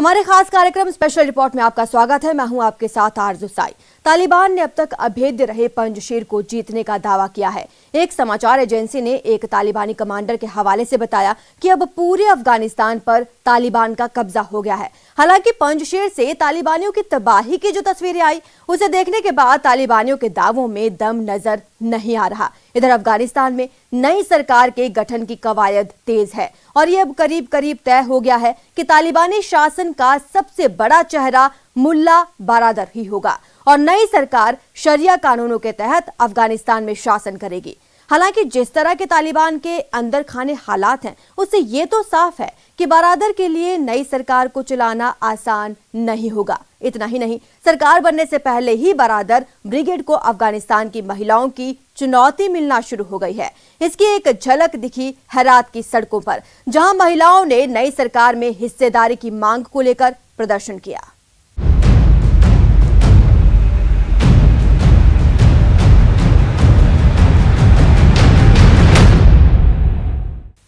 हमारे खास कार्यक्रम स्पेशल रिपोर्ट में आपका स्वागत है। मैं हूं आपके साथ आरजू साई। तालिबान ने अब तक अभेद्य रहे पंजशीर को जीतने का दावा किया है। एक समाचार एजेंसी ने एक तालिबानी कमांडर के हवाले से बताया कि अब पूरे अफगानिस्तान पर तालिबान का कब्जा हो गया है। हालांकि पंजशीर से तालिबानियों की तबाही की जो तस्वीरें आई, उसे देखने के बाद तालिबानियों के दावों में दम नजर नहीं आ रहा। इधर अफगानिस्तान में नई सरकार के गठन की कवायद तेज है और ये अब करीब करीब तय हो गया है कि तालिबानी शासन का सबसे बड़ा चेहरा मुल्ला बारादर ही होगा और नई सरकार शरिया कानूनों के तहत अफगानिस्तान में शासन करेगी। हालांकि जिस तरह के तालिबान के अंदर खाने हालात हैं, उससे ये तो साफ है कि बारादर के लिए नई सरकार को चलाना आसान नहीं होगा। इतना ही नहीं, सरकार बनने से पहले ही बारादर ब्रिगेड को अफगानिस्तान की महिलाओं की चुनौती मिलना शुरू हो गई है। इसकी एक झलक दिखी हेरात की सड़कों पर, जहां महिलाओं ने नई सरकार में हिस्सेदारी की मांग को लेकर प्रदर्शन किया।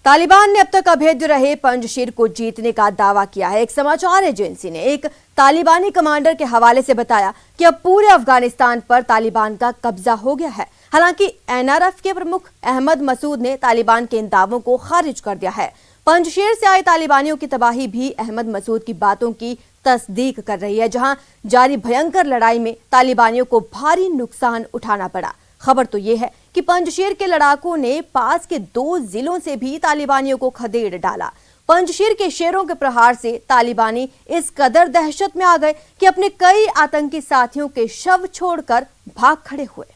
तालिबान ने अब तक अभेद्य रहे पंजशीर को जीतने का दावा किया है। एक समाचार एजेंसी ने एक तालिबानी कमांडर के हवाले से बताया कि अब पूरे अफगानिस्तान पर तालिबान का कब्जा हो गया है। हालांकि एनआरएफ के प्रमुख अहमद मसूद ने तालिबान के इन दावों को खारिज कर दिया है। पंजशीर से आए तालिबानियों की तबाही भी अहमद मसूद की बातों की तस्दीक कर रही है। जहां जारी भयंकर लड़ाई में तालिबानियों को भारी नुकसान उठाना पड़ा। खबर तो ये है कि पंजशीर के लड़ाकों ने पास के 2 जिलों से भी तालिबानियों को खदेड़ डाला। पंजशीर के शेरों के प्रहार से तालिबानी इस कदर दहशत में आ गए कि अपने कई आतंकी साथियों के शव छोड़कर भाग खड़े हुए।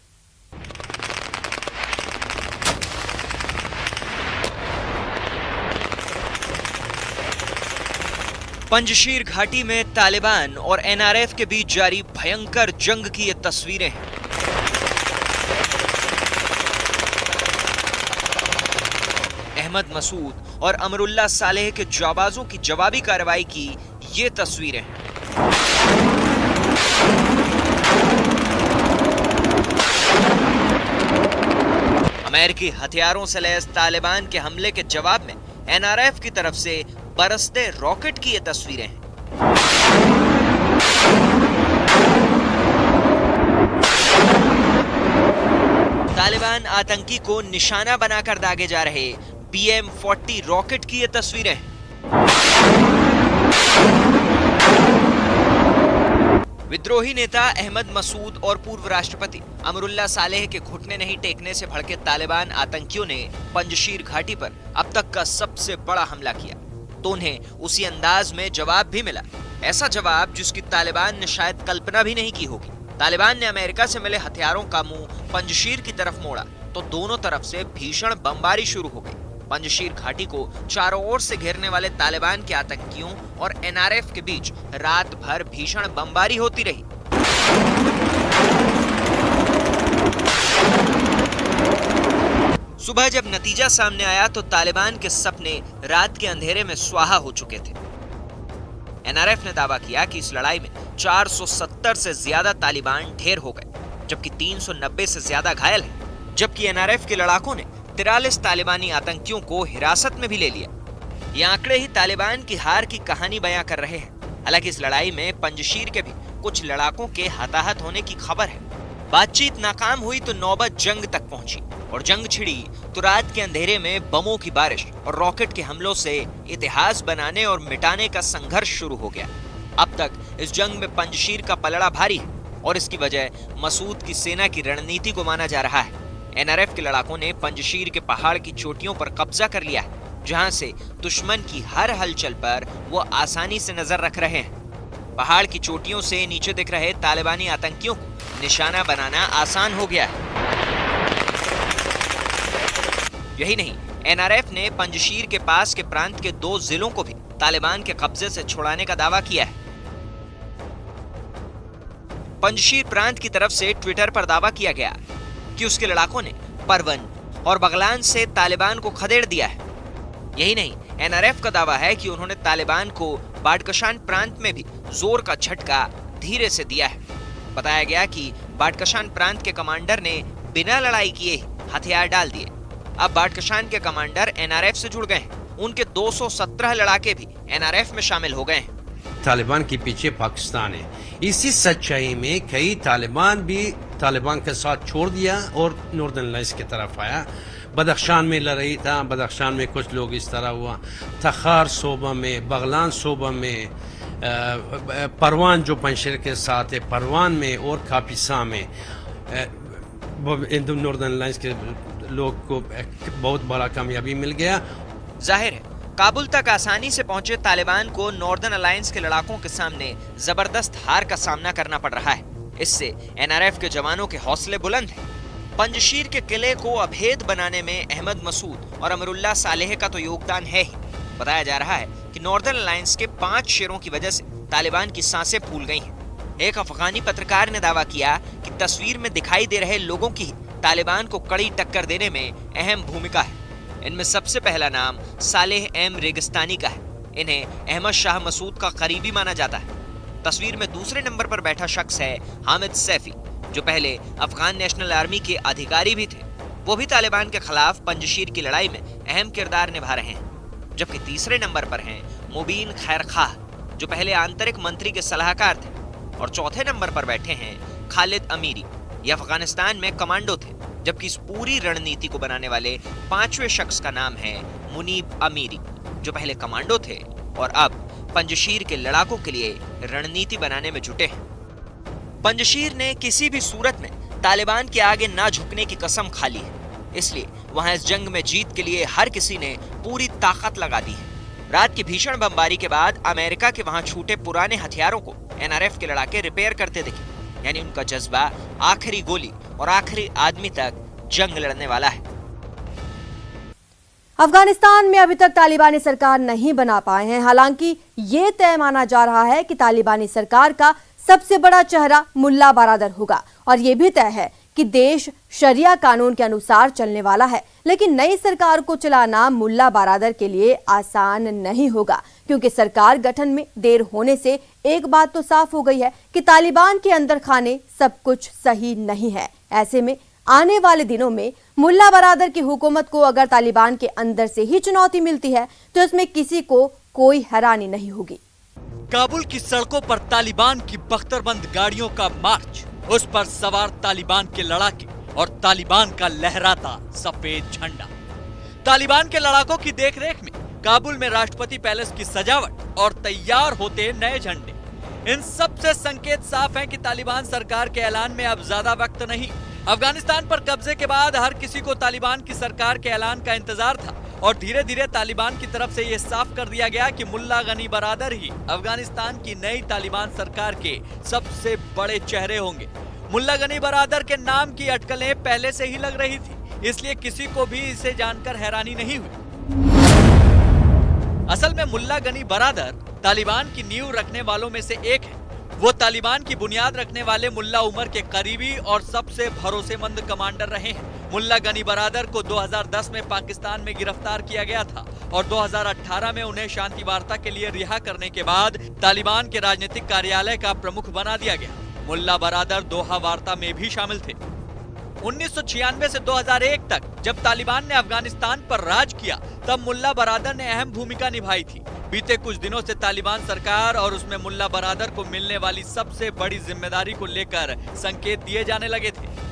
पंजशीर घाटी में तालिबान और एनआरएफ के बीच जारी भयंकर जंग की ये तस्वीरें हैं। अहमद मसूद और अमरुल्लाह सालेह के जाबाजों की जवाबी कार्रवाई की ये तस्वीरें हैं। अमेरिकी हथियारों से लैस तालिबान के हमले के जवाब में एनआरएफ की तरफ से बरसते रॉकेट की ये तस्वीरें हैं। तालिबान आतंकी को निशाना बनाकर दागे जा रहे PM-40 रॉकेट की ये तस्वीरें हैं। विद्रोही नेता अहमद मसूद और पूर्व राष्ट्रपति अमरुल्लाह सालेह के घुटने नहीं टेकने से भड़के तालिबान आतंकियों ने पंजशीर घाटी पर अब तक का सबसे बड़ा हमला किया, तो उन्हें उसी अंदाज में जवाब भी मिला। ऐसा जवाब जिसकी तालिबान ने शायद कल्पना भी नहीं की होगी। तालिबान ने अमेरिका से मिले हथियारों का मुंह पंजशीर की तरफ मोड़ा तो दोनों तरफ से भीषण बमबारी शुरू हो गई। पंजशीर घाटी को चारों ओर से घेरने वाले तालिबान के आतंकियों और एनआरएफ के बीच रात भर भीषण बमबारी होती रही। सुबह जब नतीजा सामने आया तो तालिबान के सपने रात के अंधेरे में स्वाहा हो चुके थे। एनआरएफ ने दावा किया कि इस लड़ाई में 470 से ज्यादा तालिबान ढेर हो गए, जबकि 390 से ज्यादा घायल हैं। जबकि एनआरएफ के लड़ाकों ने 43 तालिबानी आतंकियों को हिरासत में भी ले लिया। ये आंकड़े ही तालिबान की हार की कहानी बयां कर रहे हैं। हालांकि इस लड़ाई में पंजशीर के भी कुछ लड़ाकों के हताहत होने की खबर है। बातचीत नाकाम हुई तो नौबत जंग तक पहुंची और जंग छिड़ी तो रात के अंधेरे में बमों की बारिश और रॉकेट के हमलों से इतिहास बनाने और मिटाने का संघर्ष शुरू हो गया। अब तक इस जंग में पंजशीर का पलड़ा भारी है और इसकी वजह मसूद की सेना की रणनीति को माना जा रहा है। एनआरएफ के लड़ाकों ने पंजशीर के पहाड़ की चोटियों पर कब्जा कर लिया है, जहां से दुश्मन की हर हलचल पर वो आसानी से नजर रख रहे हैं। पहाड़ की चोटियों से नीचे दिख रहे तालिबानी आतंकियों को निशाना बनाना आसान हो गया है। यही नहीं, एनआरएफ ने पंजशीर के पास के प्रांत के 2 जिलों को भी तालिबान के कब्जे से छुड़ाने का दावा किया है। पंजशीर प्रांत की तरफ से ट्विटर पर दावा किया गया कि उसके लड़ाकों ने परवन और बगलान से तालिबान को खदेड़ दिया है। यही नहीं, एनआरएफ का दावा है कि उन्होंने तालिबान को बाडकशान प्रांत में भी जोर का झटका धीरे से दिया है। बताया गया कि बाडकशान प्रांत के कमांडर ने बिना लड़ाई किए ही हथियार डाल दिए। अब बाडकशान के कमांडर एनआरएफ से जुड़ गए हैं। उनके 217 लड़ाके भी एनआरएफ में शामिल हो गए हैं। तालिबान के पीछे पाकिस्तान है। इसी सच्चाई में कई तालिबान भी तालिबान के साथ छोड़ दिया और नॉर्दर्न लाइन्स की तरफ आया। बदख्शान में लड़ाई था, बदख्शान में कुछ लोग इस तरह हुआ, तखार सूबा में, बगलान सूबा में, परवान जो पंशेर के साथ है, परवान में और कापिसा में नॉर्दर्न लाइन्स के लोग को बहुत बड़ा कामयाबी मिल गया। जाहिर है काबुल तक आसानी से पहुंचे तालिबान को नॉर्दर्न अलायंस के लड़ाकों के सामने जबरदस्त हार का सामना करना पड़ रहा है। इससे एनआरएफ के जवानों के हौसले बुलंद हैं। पंजशीर के किले को अभेद बनाने में अहमद मसूद और अमरुल्लाह सालेह का तो योगदान है ही। बताया जा रहा है कि नॉर्दर्न अलायंस के 5 शेरों की वजह से तालिबान की सांसें फूल गई हैं। एक अफगानी पत्रकार ने दावा किया कि तस्वीर में दिखाई दे रहे लोगों की तालिबान को कड़ी टक्कर देने में अहम भूमिका है। इनमें सबसे पहला नाम सालेह एम रेगिस्तानी का है। इन्हें अहमद शाह मसूद का करीबी माना जाता है। तस्वीर में दूसरे नंबर पर बैठा शख्स है हामिद सैफी, जो पहले अफगान नेशनल आर्मी के अधिकारी भी थे। वो भी तालिबान के खिलाफ पंजशीर की लड़ाई में अहम किरदार निभा रहे हैं। जबकि तीसरे नंबर पर हैं मुबीन खैर खाह, जो पहले आंतरिक मंत्री के सलाहकार थे। और चौथे नंबर पर बैठे हैं खालिद अमीरी, ये अफगानिस्तान में कमांडो थे। जबकि इस पूरी रणनीति को बनाने वाले 5वें शख्स का नाम है मुनीब अमीरी, जो पहले कमांडो थे और अब पंजशीर के लड़ाकों के लिए रणनीति बनाने में जुटे हैं। पंजशीर ने किसी भी सूरत में तालिबान के आगे ना झुकने की कसम खा ली है। इसलिए वहां इस जंग में जीत के लिए हर किसी ने पूरी ताकत लगा दी है। रात की भीषण बमबारी के बाद अमेरिका के वहां छूटे पुराने हथियारों को एनआरएफ के लड़ाके रिपेयर करते दिखे। यानी उनका जज्बा आखिरी गोली और आखिरी आदमी तक जंग लड़ने वाला है। अफगानिस्तान में अभी तक तालिबानी सरकार नहीं बना पाए हैं। हालांकि ये तय माना जा रहा है कि तालिबानी सरकार का सबसे बड़ा चेहरा मुल्ला बरादर होगा और ये भी तय है कि देश शरिया कानून के अनुसार चलने वाला है। लेकिन नई सरकार को चलाना मुल्ला बरादर के लिए आसान नहीं होगा, क्योंकि सरकार गठन में देर होने से एक बात तो साफ हो गई है कि तालिबान के अंदर खाने सब कुछ सही नहीं है। ऐसे में आने वाले दिनों में मुल्ला बरादर की हुकूमत को अगर तालिबान के अंदर से ही चुनौती मिलती है तो इसमें किसी को कोई हैरानी नहीं होगी। काबुल की सड़कों पर तालिबान की बख्तरबंद गाड़ियों का मार्च, उस पर सवार तालिबान के लड़ाके और तालिबान का लहराता सफेद झंडा। तालिबान के लड़ाकों की देखरेख में काबुल में राष्ट्रपति पैलेस की सजावट और तैयार होते नए झंडे। इन सब से संकेत साफ हैं कि तालिबान सरकार के ऐलान में अब ज्यादा वक्त नहीं। अफगानिस्तान पर कब्जे के बाद हर किसी को तालिबान की सरकार के ऐलान का इंतजार था और धीरे धीरे तालिबान की तरफ से ये साफ कर दिया गया कि मुल्ला गनी बरादर ही अफगानिस्तान की नई तालिबान सरकार के सबसे बड़े चेहरे होंगे। मुल्ला गनी बरादर के नाम की अटकलें पहले से ही लग रही थी, इसलिए किसी को भी इसे जानकर हैरानी नहीं हुई। असल में मुल्ला गनी बरादर तालिबान की नींव रखने वालों में से एक है। वो तालिबान की बुनियाद रखने वाले मुल्ला उमर के करीबी और सबसे भरोसेमंद कमांडर रहे हैं। मुल्ला गनी बरादर को 2010 में पाकिस्तान में गिरफ्तार किया गया था और 2018 में उन्हें शांति वार्ता के लिए रिहा करने के बाद तालिबान के राजनीतिक कार्यालय का प्रमुख बना दिया गया। मुल्ला बरादर दोहा वार्ता में भी शामिल थे। 1996 से 2001 तक जब तालिबान ने अफगानिस्तान पर राज किया, तब मुल्ला बरादर ने अहम भूमिका निभाई थी। बीते कुछ दिनों से तालिबान सरकार और उसमें मुल्ला बरादर को मिलने वाली सबसे बड़ी जिम्मेदारी को लेकर संकेत दिए जाने लगे थे।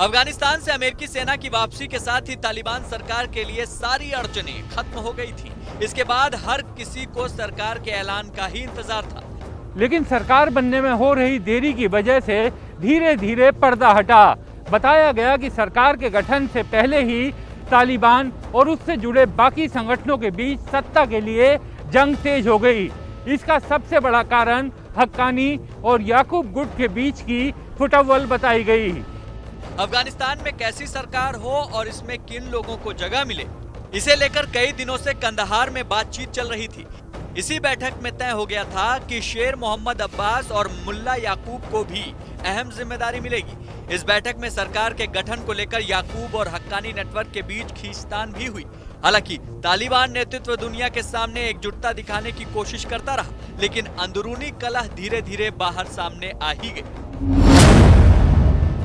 अफगानिस्तान से अमेरिकी सेना की वापसी के साथ ही तालिबान सरकार के लिए सारी अड़चनें खत्म हो गई थी। इसके बाद हर किसी को सरकार के ऐलान का ही इंतजार था। लेकिन सरकार बनने में हो रही देरी की वजह से धीरे धीरे पर्दा हटा। बताया गया कि सरकार के गठन से पहले ही तालिबान और उससे जुड़े बाकी संगठनों के बीच सत्ता के लिए जंग तेज हो गई। इसका सबसे बड़ा कारण हक्कानी और याकूब गुट के बीच की फुटअव्वल बताई गई। अफगानिस्तान में कैसी सरकार हो और इसमें किन लोगों को जगह मिले, इसे लेकर कई दिनों से कंदहार में बातचीत चल रही थी। इसी बैठक में तय हो गया था कि शेर मोहम्मद अब्बास और मुल्ला याकूब को भी अहम जिम्मेदारी मिलेगी। इस बैठक में सरकार के गठन को लेकर याकूब और हक्कानी नेटवर्क के बीच खींचतान भी हुई। हालांकि तालिबान नेतृत्व दुनिया के सामने एकजुटता दिखाने की कोशिश करता रहा, लेकिन अंदरूनी कलह धीरे धीरे बाहर सामने आ ही गई।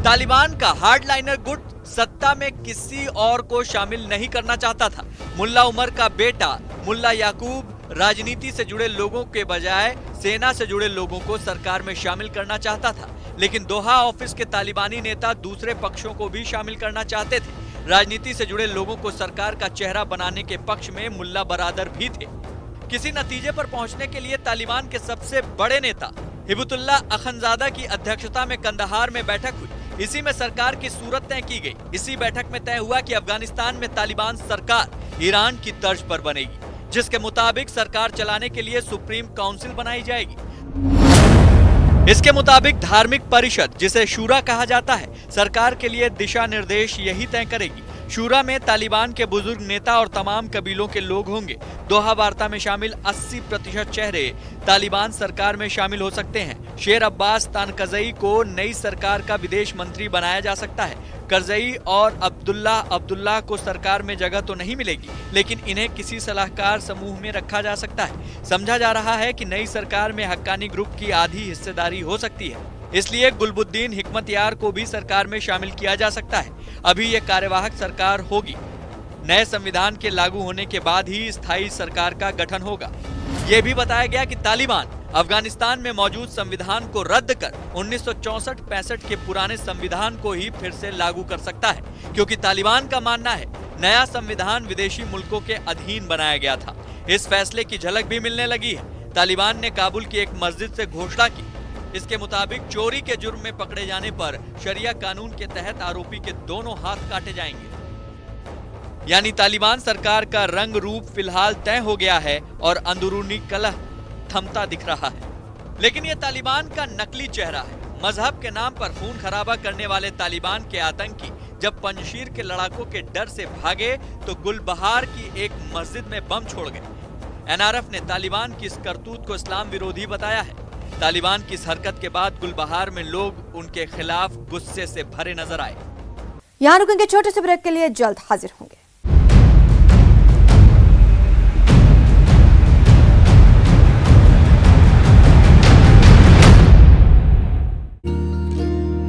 तालिबान का हार्डलाइनर गुट सत्ता में किसी और को शामिल नहीं करना चाहता था। मुल्ला उमर का बेटा मुल्ला याकूब राजनीति से जुड़े लोगों के बजाय सेना से जुड़े लोगों को सरकार में शामिल करना चाहता था, लेकिन दोहा ऑफिस के तालिबानी नेता दूसरे पक्षों को भी शामिल करना चाहते थे। राजनीति से जुड़े लोगों को सरकार का चेहरा बनाने के पक्ष में मुल्ला बरादर भी थे। किसी नतीजे पर पहुंचने के लिए तालिबान के सबसे बड़े नेता हिबतुल्लाह अखंजादा की अध्यक्षता में कंदहार में बैठक हुई। इसी में सरकार की सूरत तय की गई। इसी बैठक में तय हुआ कि अफगानिस्तान में तालिबान सरकार ईरान की तर्ज पर बनेगी, जिसके मुताबिक सरकार चलाने के लिए सुप्रीम काउंसिल बनाई जाएगी। इसके मुताबिक धार्मिक परिषद, जिसे शूरा कहा जाता है, सरकार के लिए दिशा निर्देश यही तय करेगी। शूरा में तालिबान के बुजुर्ग नेता और तमाम कबीलों के लोग होंगे। दोहा वार्ता में शामिल 80% चेहरे तालिबान सरकार में शामिल हो सकते हैं। शेर अब्बास तानकज़ई को नई सरकार का विदेश मंत्री बनाया जा सकता है। करज़ई और अब्दुल्लाह को सरकार में जगह तो नहीं मिलेगी, लेकिन इन्हें किसी सलाहकार समूह में रखा जा सकता है। समझा जा रहा है कि नई सरकार में हक्कानी ग्रुप की आधी हिस्सेदारी हो सकती है, इसलिए गुलबुद्दीन हिकमतयार को भी सरकार में शामिल किया जा सकता है। अभी ये कार्यवाहक सरकार होगी। नए संविधान के लागू होने के बाद ही स्थायी सरकार का गठन होगा। ये भी बताया गया कि तालिबान अफगानिस्तान में मौजूद संविधान को रद्द कर 1964-65 के पुराने संविधान को ही फिर से लागू कर सकता है, क्योंकि तालिबान का मानना है नया संविधान विदेशी मुल्कों के अधीन बनाया गया था। इस फैसले की झलक भी मिलने लगी है। तालिबान ने काबुल की एक मस्जिद से घोषणा की। इसके मुताबिक चोरी के जुर्म में पकड़े जाने पर शरिया कानून के तहत आरोपी के दोनों हाथ काटे जाएंगे। यानी तालिबान सरकार का रंग रूप फिलहाल तय हो गया है और अंदरूनी कलह थमता दिख रहा है। लेकिन ये तालिबान का नकली चेहरा है। मजहब के नाम पर खून खराबा करने वाले तालिबान के आतंकी जब पंजशीर के लड़ाकों के डर से भागे तो गुलबहार की एक मस्जिद में बम छोड़ गए। एनआरएफ ने तालिबान की इस करतूत को इस्लाम विरोधी बताया है। तालिबान की इस हरकत के बाद गुलबहार में लोग उनके खिलाफ गुस्से से भरे नजर आए। यहाँ रुकेंगे छोटे से ब्रेक के लिए, जल्द हाजिर होंगे।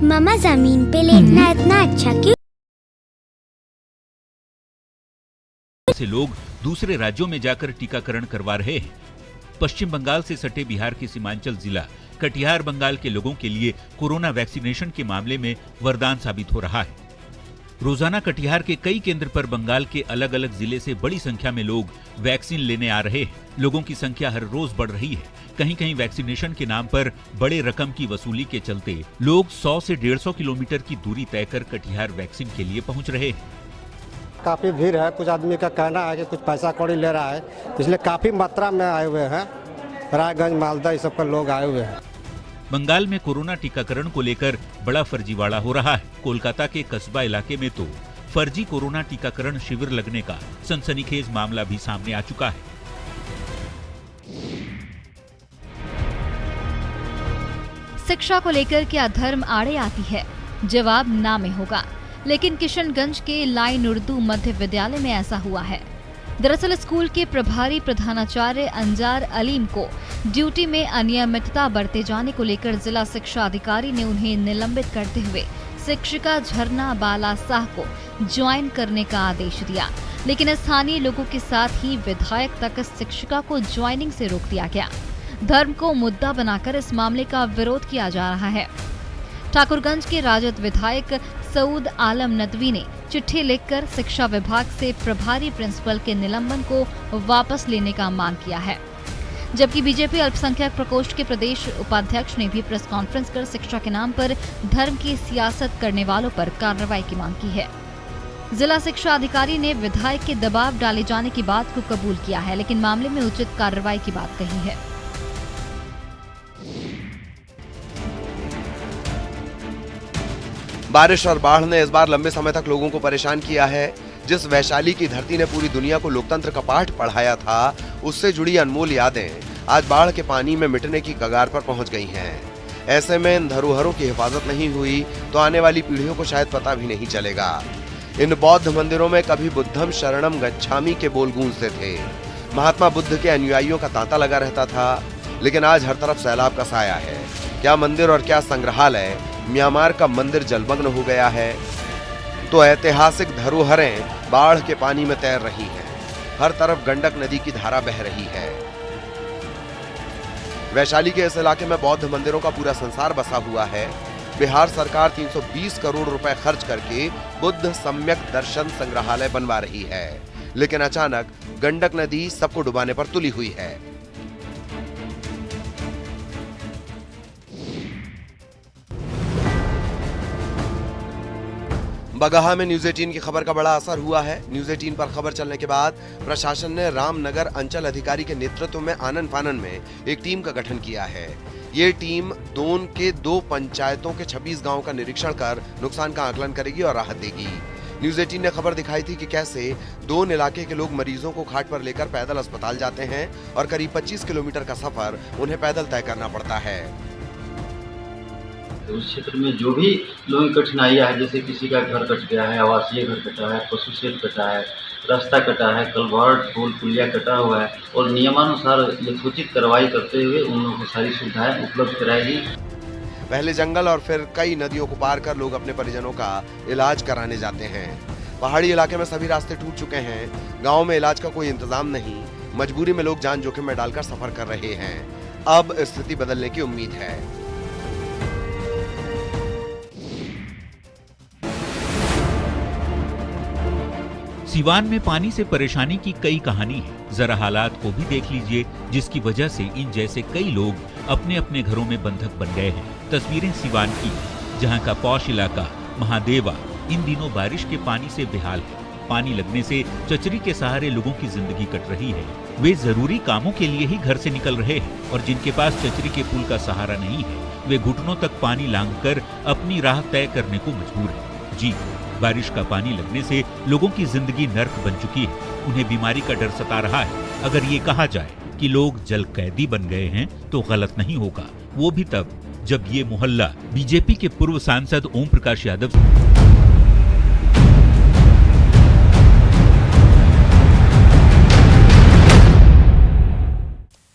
मामा जमीन पे लेटना इतना अच्छा क्यों? से लोग दूसरे राज्यों में जाकर टीकाकरण करवा रहे हैं। पश्चिम बंगाल से सटे बिहार के सीमांचल जिला कटिहार बंगाल के लोगों के लिए कोरोना वैक्सीनेशन के मामले में वरदान साबित हो रहा है। रोजाना कटिहार के कई केंद्र पर बंगाल के अलग अलग जिले से बड़ी संख्या में लोग वैक्सीन लेने आ रहे हैं। लोगों की संख्या हर रोज बढ़ रही है। कहीं कहीं वैक्सीनेशन के नाम पर बड़े रकम की वसूली के चलते लोग 100 से 150 किलोमीटर की दूरी तय कर कटिहार वैक्सीन के लिए पहुंच रहे हैं। काफी भीड़ है। कुछ आदमी का कहना है कि कुछ पैसा कौड़ी ले रहा है, इसलिए काफी मात्रा में आए हुए हैं। रायगंज, मालदा, इस सब पर लोग आए हुए हैं। बंगाल में कोरोना टीकाकरण को लेकर बड़ा फर्जीवाड़ा हो रहा है। कोलकाता के कस्बा इलाके में तो फर्जी कोरोना टीकाकरण शिविर लगने का सनसनीखेज मामला भी सामने आ चुका है। शिक्षा को लेकर क्या धर्म आड़े आती है? जवाब ना में होगा। लेकिन किशनगंज के लाइन उर्दू मध्य विद्यालय में ऐसा हुआ है। दरअसल स्कूल के प्रभारी प्रधानाचार्य अंजार अलीम को ड्यूटी में अनियमितता बरते जाने को लेकर जिला शिक्षा अधिकारी ने उन्हें निलंबित करते हुए शिक्षिका झरना बाला शाह को ज्वाइन करने का आदेश दिया। लेकिन स्थानीय लोगों के साथ ही विधायक तक शिक्षिका को ज्वाइनिंग से रोक दिया गया। धर्म को मुद्दा बनाकर इस मामले का विरोध किया जा रहा है। ठाकुरगंज के राजद विधायक सऊद आलम नदवी ने चिट्ठी लिखकर शिक्षा विभाग से प्रभारी प्रिंसिपल के निलंबन को वापस लेने का मांग किया है। जबकि बीजेपी अल्पसंख्यक प्रकोष्ठ के प्रदेश उपाध्यक्ष ने भी प्रेस कॉन्फ्रेंस कर शिक्षा के नाम पर धर्म की सियासत करने वालों पर कार्रवाई की मांग की है। जिला शिक्षा अधिकारी ने विधायक के दबाव डाले जाने की बात को कबूल किया है, लेकिन मामले में उचित कार्रवाई की बात कही है। बारिश और बाढ़ ने इस बार लंबे समय तक लोगों को परेशान किया है। जिस वैशाली की धरती ने पूरी दुनिया को लोकतंत्र का पाठ पढ़ाया था, उससे जुड़ी अनमोल यादें आज बाढ़ के पानी में मिटने की कगार पर पहुंच गई हैं। ऐसे में इन धरोहरों की हिफाजत नहीं हुई तो आने वाली पीढ़ियों को शायद पता भी नहीं चलेगा। इन बौद्ध मंदिरों में कभी बुद्धम शरणम गच्छामि के बोल गूंजते थे। महात्मा बुद्ध के अनुयायियों का तांता लगा रहता था, लेकिन आज हर तरफ सैलाब का साया है। क्या मंदिर और क्या संग्रहालय, म्यांमार का मंदिर जलमग्न हो गया है तो ऐतिहासिक धरोहरें बाढ़ के पानी में तैर रही हैं। हर तरफ गंडक नदी की धारा बह रही है। वैशाली के इस इलाके में बौद्ध मंदिरों का पूरा संसार बसा हुआ है। बिहार सरकार 320 करोड़ रुपए खर्च करके बुद्ध सम्यक दर्शन संग्रहालय बनवा रही है, लेकिन अचानक गंडक नदी सबको डुबाने पर तुली हुई है। बगहा में न्यूज 18 की खबर का बड़ा असर हुआ है। न्यूज 18 पर खबर चलने के बाद प्रशासन ने रामनगर अंचल अधिकारी के नेतृत्व में आनन फानन में एक टीम का गठन किया है। ये टीम दोन के 2 पंचायतों के 26 गांवों का निरीक्षण कर नुकसान का आकलन करेगी और राहत देगी। न्यूज 18 ने खबर दिखाई थी कि कैसे दोन इलाके के लोग मरीजों को खाट पर लेकर पैदल अस्पताल जाते हैं और करीब 25 किलोमीटर का सफर उन्हें पैदल तय करना पड़ता है। उस क्षेत्र में जो भी लोगों की कठिनाइयाँ है, जैसे किसी का घर कट गया है, आवासीय घर कटा है, पशु शेड कटा है, रास्ता कटा है, कलवर्ट पुल पुलिया कटा हुआ है, और नियमानुसार यथोचित कार्रवाई करते हुए उन लोगों को सारी सुविधाएं उपलब्ध कराएगी। पहले जंगल और फिर कई नदियों को पार कर लोग अपने परिजनों का इलाज कराने जाते हैं। पहाड़ी इलाके में सभी रास्ते टूट चुके हैं। गाँव में इलाज का कोई इंतजाम नहीं। मजबूरी में लोग जान जोखिम में डालकर सफर कर रहे हैं। अब स्थिति बदलने की उम्मीद है। सिवान में पानी से परेशानी की कई कहानी है। जरा हालात को भी देख लीजिए, जिसकी वजह से इन जैसे कई लोग अपने अपने घरों में बंधक बन गए हैं। तस्वीरें सिवान की, जहां का पौष इलाका महादेवा इन दिनों बारिश के पानी से बेहाल है। पानी लगने से चचरी के सहारे लोगों की जिंदगी कट रही है। वे जरूरी कामों के लिए ही घर से निकल रहे हैं और जिनके पास चचरी के पुल का सहारा नहीं है, वे घुटनों तक पानी लांघकर अपनी राह तय करने को मजबूर है। जी, बारिश का पानी लगने से लोगों की जिंदगी नर्क बन चुकी है। उन्हें बीमारी का डर सता रहा है। अगर ये कहा जाए कि लोग जल कैदी बन गए हैं तो गलत नहीं होगा, वो भी तब जब ये मोहल्ला बीजेपी के पूर्व सांसद ओम प्रकाश यादव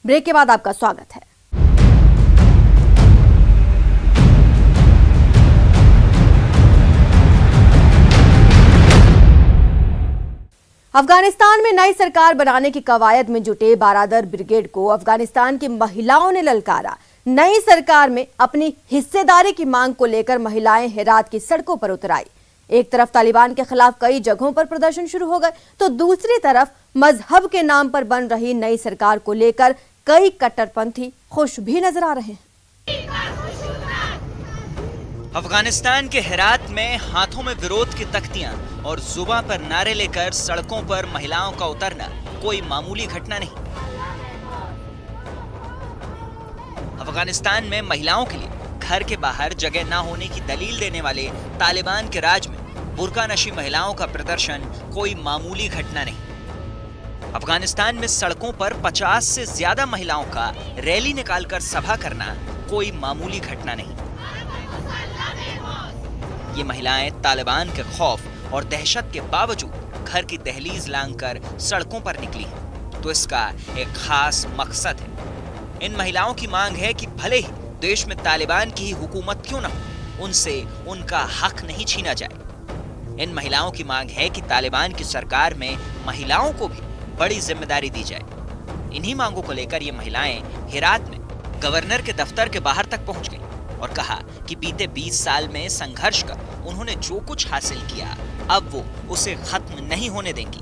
ब्रेक के बाद आपका स्वागत है। अफगानिस्तान में नई सरकार बनाने की कवायद में जुटे बारादर ब्रिगेड को अफगानिस्तान की महिलाओं ने ललकारा। नई सरकार में अपनी हिस्सेदारी की मांग को लेकर महिलाएं हेरात की सड़कों पर उतर आई। एक तरफ तालिबान के खिलाफ कई जगहों पर प्रदर्शन शुरू हो गए, तो दूसरी तरफ मजहब के नाम पर बन रही नई सरकार को लेकर कई कट्टरपंथी खुश भी नजर आ रहे हैं। अफगानिस्तान के हेरात में हाथों में विरोध की तख्तियां और जुबां पर नारे लेकर सड़कों पर महिलाओं का उतरना कोई मामूली घटना नहीं। अफगानिस्तान में महिलाओं के लिए घर के बाहर जगह ना होने की दलील देने वाले तालिबान के राज में बुर्का नशी महिलाओं का प्रदर्शन कोई मामूली घटना नहीं। अफगानिस्तान में सड़कों पर 50 से ज्यादा महिलाओं का रैली निकालकर सभा करना कोई मामूली घटना नहीं। ये महिलाएं तालिबान के खौफ और दहशत के बावजूद घर की दहलीज लांघकर सड़कों पर निकली हैं, तो इसका एक खास मकसद है। इन महिलाओं की मांग है कि भले ही देश में तालिबान की ही हुकूमत क्यों न हो, उनसे उनका हक नहीं छीना जाए। इन महिलाओं की मांग है कि तालिबान की सरकार में महिलाओं को भी बड़ी जिम्मेदारी दी जाए। इन्हीं मांगों को लेकर ये महिलाएं हेरात में गवर्नर के दफ्तर के बाहर तक पहुंच गईं और कहा कि बीते 20 साल में संघर्ष कर उन्होंने जो कुछ हासिल किया, अब वो उसे खत्म नहीं होने देंगी।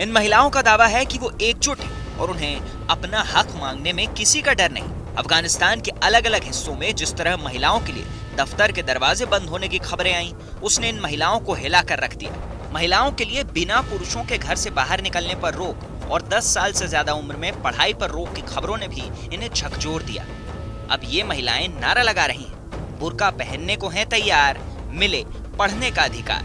इन महिलाओं का दावा है कि वो एकजुट हैं और उन्हें अपना हक मांगने में किसी का डर नहीं। अफगानिस्तान के अलग अलग हिस्सों में जिस तरह महिलाओं के लिए दफ्तर के दरवाजे बंद होने की खबरें आईं, उसने इन महिलाओं को हिला कर रख दिया। महिलाओं के लिए बिना पुरुषों के घर से बाहर निकलने पर रोक और 10 साल से ज्यादा उम्र में पढ़ाई पर रोक की खबरों ने भी इन्हें झकझोर दिया। अब ये महिलाएं नारा लगा रही हैं, बुर्का पहनने को हैं तैयार, मिले पढ़ने का अधिकार।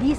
20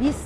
20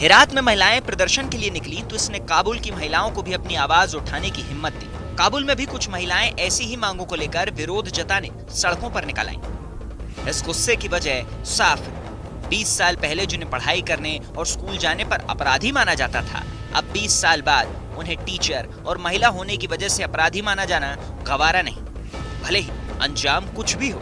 हेरात में महिलाएं प्रदर्शन के लिए निकली तो इसने काबुल की महिलाओं को भी अपनी आवाज उठाने की हिम्मत दी। काबुल में भी कुछ महिलाएं ऐसी ही मांगों को लेकर विरोध जताने सड़कों पर निकल आईं। इस गुस्से की वजह साफ है। 20 साल पहले जिन्हें पढ़ाई करने और स्कूल जाने पर अपराधी माना जाता था, अब 20 साल बाद उन्हें टीचर और महिला होने की वजह से अपराधी माना जाना गवारा नहीं, भले ही अंजाम कुछ भी हो।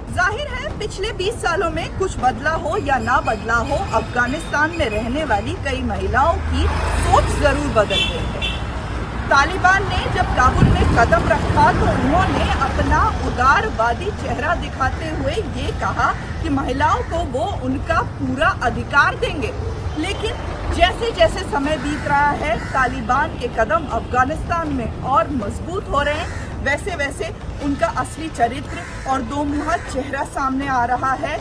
जाहिर है पिछले 20 सालों में कुछ बदला हो या ना बदला हो, अफगानिस्तान में रहने वाली कई महिलाओं की सोच जरूर बदल गई है। तालिबान ने जब काबुल में कदम रखा तो उन्होंने अपना उदारवादी चेहरा दिखाते हुए ये कहा कि महिलाओं को वो उनका पूरा अधिकार देंगे। लेकिन जैसे जैसे समय बीत रहा है, तालिबान के कदम अफगानिस्तान में और मजबूत हो रहे हैं, वैसे वैसे उनका असली चरित्र और दोमुहा चेहरा सामने आ रहा है।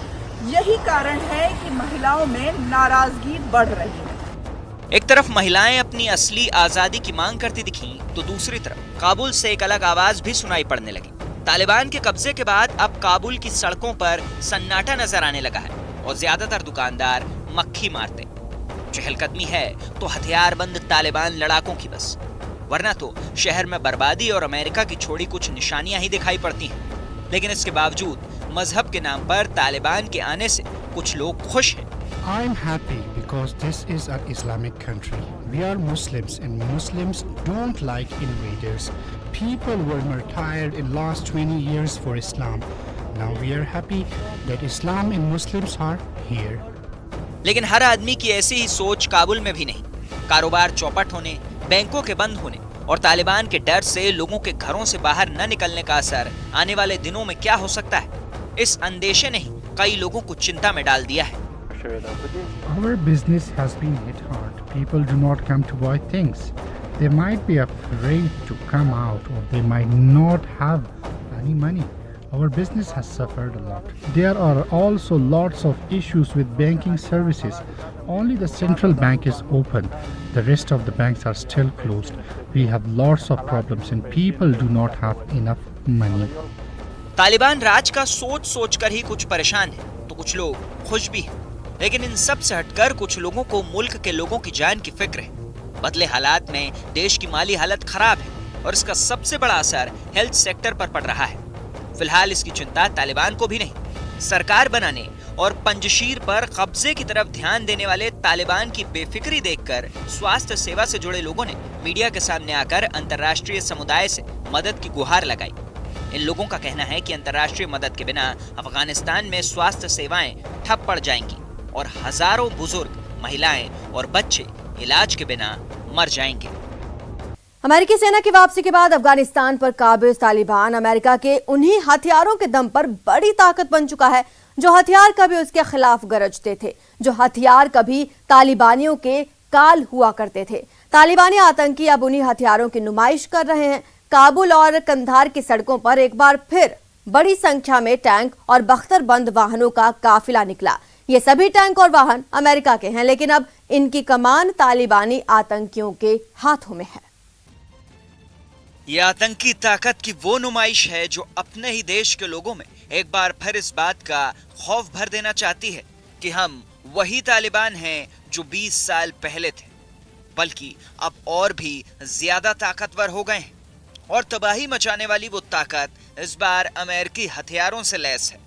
यही कारण है कि महिलाओं में नाराजगी बढ़ रही है। एक तरफ महिलाएं अपनी असली आजादी की मांग करती दिखीं, तो दूसरी तरफ काबुल से एक अलग आवाज भी सुनाई पड़ने लगी। तालिबान के कब्जे के बाद अब काबुल की सड़कों पर सन्नाटा नजर आने लगा है और ज्यादातर दुकानदार मक्खी मारते। चहलकदमी है तो हथियारबंद तालिबान लड़ाकों की बस, वरना तो शहर में बर्बादी और अमेरिका की छोड़ी कुछ निशानियां ही दिखाई पड़ती हैं। लेकिन इसके बावजूद मजहब के नाम पर तालिबान के आने से कुछ लोग खुश हैं। I'm happy because this is an Islamic country. We are Muslims and Muslims don't like invaders. People were martyred in last 20 years for Islam. Now we are happy that Islam and Muslims are here. लेकिन हर आदमी की ऐसी ही सोच काबुल में भी नहीं। कारोबार चौपट होने, बैंकों के बंद होने और तालिबान के डर से लोगों के घरों से बाहर न निकलने का असर आने वाले दिनों में क्या हो सकता है, इस अंदेशे ने ही कई लोगों को चिंता में डाल दिया है। Our business has been hit hard. People do not come to buy things. They might be afraid to come out or they might not have any money. Our business has suffered a lot. There are also lots of issues with banking services. Only the central bank is open. The rest of the banks are still closed. We have lots of problems and people do not have enough money. Taliban राज का सोच सोच कर ही कुछ परेशान है तो कुछ लोग खुश भी हैं। लेकिन इन सब से हटकर कुछ लोगों को मुल्क के लोगों की जान की फिक्र है। बदले हालात में देश की माली हालत खराब है और इसका सबसे बड़ा असर हेल्थ सेक्टर पर पड़ रहा है। फिलहाल इसकी चिंता तालिबान को भी नहीं, सरकार बनाने और पंजशीर पर कब्जे की तरफ ध्यान देने वाले तालिबान की बेफिक्री देखकर स्वास्थ्य सेवा से जुड़े लोगों ने मीडिया के सामने आकर अंतर्राष्ट्रीय समुदाय से मदद की गुहार लगाई। इन लोगों का कहना है कि अंतर्राष्ट्रीय मदद के बिना अफगानिस्तान में स्वास्थ्य सेवाएं ठप पड़ जाएंगी और हजारों बुजुर्ग, महिलाएं और बच्चे इलाज के बिना मर जाएंगे। अमेरिकी सेना की वापसी के बाद अफगानिस्तान पर काबिज तालिबान अमेरिका के उन्हीं हथियारों के दम पर बड़ी ताकत बन चुका है जो हथियार कभी उसके खिलाफ गरजते थे, जो हथियार कभी तालिबानियों के काल हुआ करते थे। तालिबानी आतंकी अब उन्हीं हथियारों की नुमाइश कर रहे हैं। काबुल और कंधार की सड़कों पर एक बार फिर बड़ी संख्या में टैंक और बख्तरबंद वाहनों का काफिला निकला। ये सभी टैंक और वाहन अमेरिका के हैं, लेकिन अब इनकी कमान तालिबानी आतंकियों के हाथों में है। ये आतंकी ताकत की वो नुमाइश है जो अपने ही देश के लोगों में एक बार फिर इस बात का खौफ भर देना चाहती है कि हम वही तालिबान हैं जो 20 साल पहले थे, बल्कि अब और भी ज्यादा ताकतवर हो गए हैं और तबाही मचाने वाली वो ताकत इस बार अमेरिकी हथियारों से लैस है।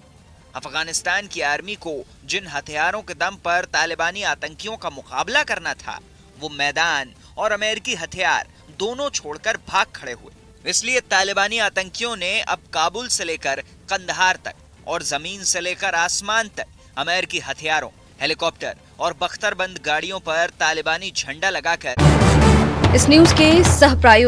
अफगानिस्तान की आर्मी को जिन हथियारों के दम पर तालिबानी आतंकियों का मुकाबला करना था, वो मैदान और अमेरिकी हथियार दोनों छोड़कर भाग खड़े हुए। इसलिए तालिबानी आतंकियों ने अब काबुल से लेकर कंधार तक और जमीन से लेकर आसमान तक अमेरिकी हथियारों, हेलीकॉप्टर और बख्तरबंद गाड़ियों पर तालिबानी झंडा लगाकर इस न्यूज के सह प्रायोजक